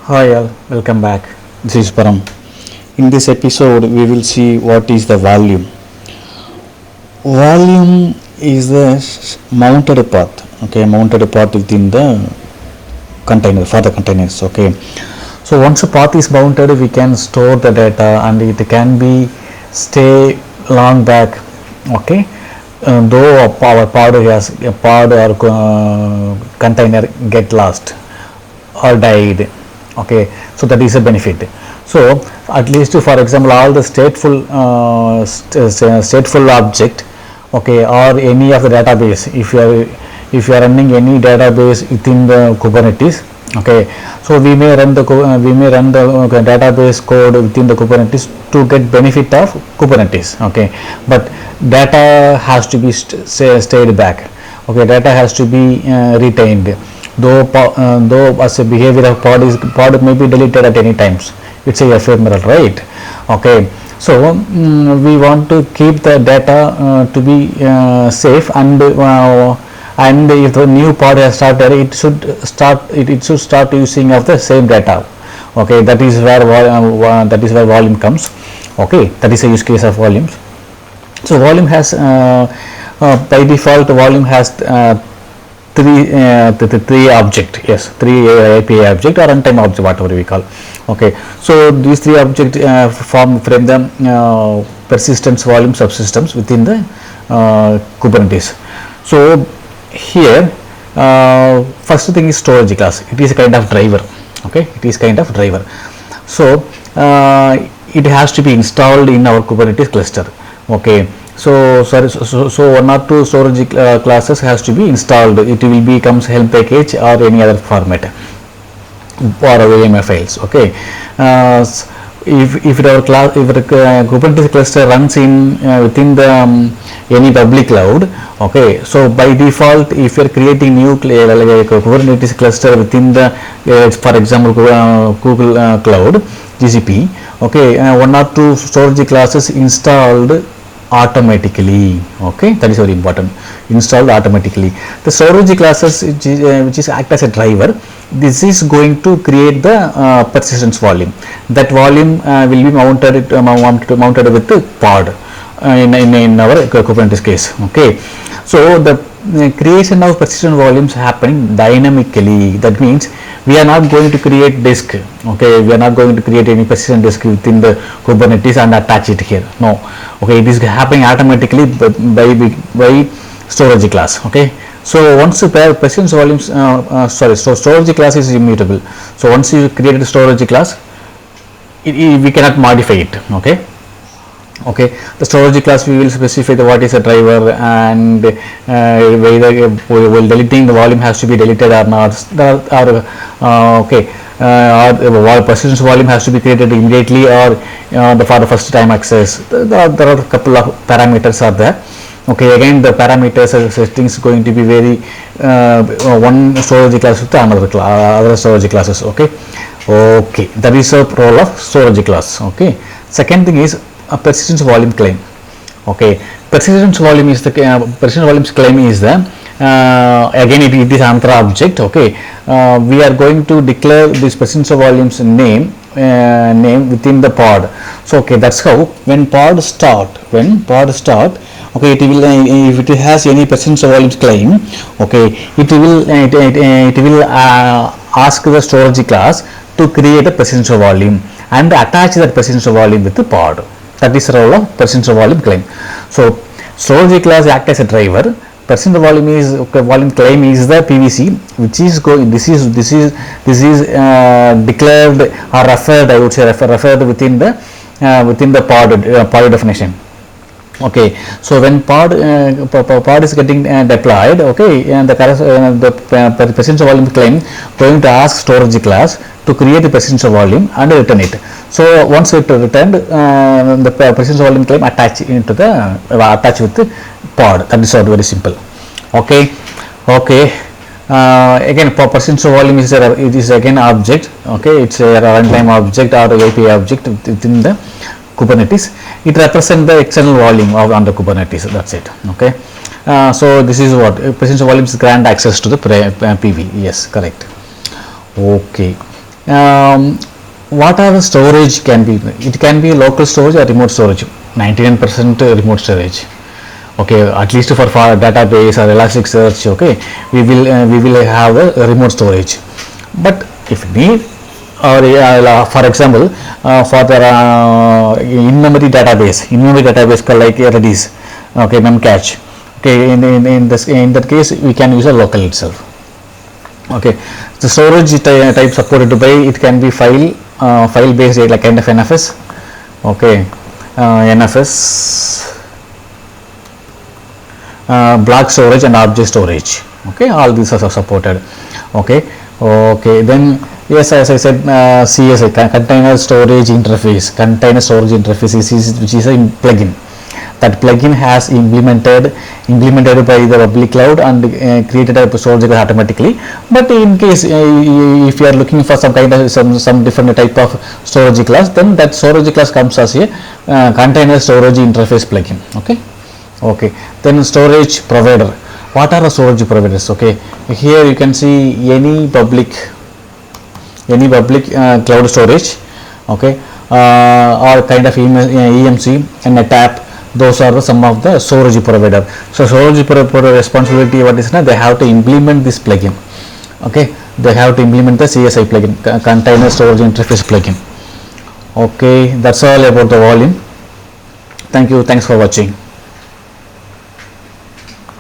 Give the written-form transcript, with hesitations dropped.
Hi all, welcome back. This is Param. In this episode, we will see what is the volume. Volume is the mounted part. Okay, mounted part within the container for the containers. Okay, so once a path is mounted, we can store the data and it can be stay long back. Okay, though our pod or container get lost or died. Okay, so that is a benefit. So at least for example all the stateful object, okay, or any of the database, if you are running any database within the Kubernetes, okay, so we may run the database code within the Kubernetes to get benefit of Kubernetes. Okay, but data has to be stayed back. Okay, data has to be retained. Though as a behavior of pod may be deleted at any times, it's a ephemeral, right? Okay, so we want to keep the data to be safe, and if the new pod has started, it should start using of the same data. Okay, that is where volume comes. Okay, that is a use case of volumes. So volume has by default volume has three object, yes, three API object or runtime object, whatever we call. Okay, so these three object form frame the persistence volume subsystems within the Kubernetes. So here first thing is storage class. It is a kind of driver. Okay, it is kind of driver. So it has to be installed in our Kubernetes cluster. Okay, so one or two storage classes has to be installed. It will becomes helm package or any other format or AMI files. Okay, if our Kubernetes cluster runs in within the any public cloud, okay, so by default if you are creating new Kubernetes cluster within the for example Google Cloud GCP, okay, one or two storage classes installed automatically. Okay, that is very important, installed automatically. The storage classes which is act as a driver, this is going to create the persistence volume. That volume will be mounted with the pod in our Kubernetes case. Okay, so the creation of persistent volumes happening dynamically. That means we are not going to create disk. Okay, we are not going to create any persistent disk within the Kubernetes and attach it here. No. Okay, it is happening automatically by storage class. Okay, so once the persistence volumes so storage class is immutable. So once you create a storage class, we cannot modify it. Okay, the storage class we will specify what is a driver and whether while deleting the volume has to be deleted or not, or persistence volume has to be created immediately or for the first time access. There are a couple of parameters are there. Okay, again the parameters settings going to be very one storage class with another other storage classes. Okay, that is a role of storage class. Okay, second thing is a persistence volume claim. Okay, persistence volume volumes claim is the again it is another object. Okay, we are going to declare this persistence volumes name within the pod. So okay, that's how when pod start, okay, it will if it has any persistence volumes claim, okay, it will ask the storage class to create a persistence volume and attach that persistence volume with the pod. That is the role of persistence volume claim. So storage class act as a driver. Persistence volume claim is the PVC, which is this is declared or referred, I would say referred within the pod definition. Okay, so when pod is getting deployed, okay, and the persistence volume claim going to ask storage class to create the persistence volume and return it. So once it returned, the persistence volume claim attach with the pod. That is very simple. Okay, again persistence volume is again object. Okay, it's a runtime object or API object within the Kubernetes. It represents the external volume on the Kubernetes. That's it. Okay, so this is what persistence volumes grant access to the PV. Yes, correct. Okay, What are the storage can be? It can be local storage or remote storage. 99% remote storage. Okay, at least for database or Elasticsearch, okay, we will have a remote storage. But if need, or for example, for the in-memory database like Redis, okay, Memcache, okay, in that case we can use a local itself. Okay, the storage type supported by it can be file based, like kind of NFS. Okay, NFS, block storage and object storage. Okay, all these are supported. Okay, then yes, as I said, CSI, container storage interface. Container storage interface which is a plugin. That plugin has implemented by the public cloud and created a storage class automatically. But in case if you are looking for some kind of some different type of storage class, then that storage class comes as a container storage interface plugin. Okay, then storage provider. What are the storage providers? Okay, here you can see any public cloud storage, okay, or kind of EMC and NetApp. Those are some of the storage provider. So storage provider responsibility, what is now, they have to implement this plugin. Okay, they have to implement the CSI plugin, container storage interface plugin. Okay, that's all about the volume. Thank you, thanks for watching.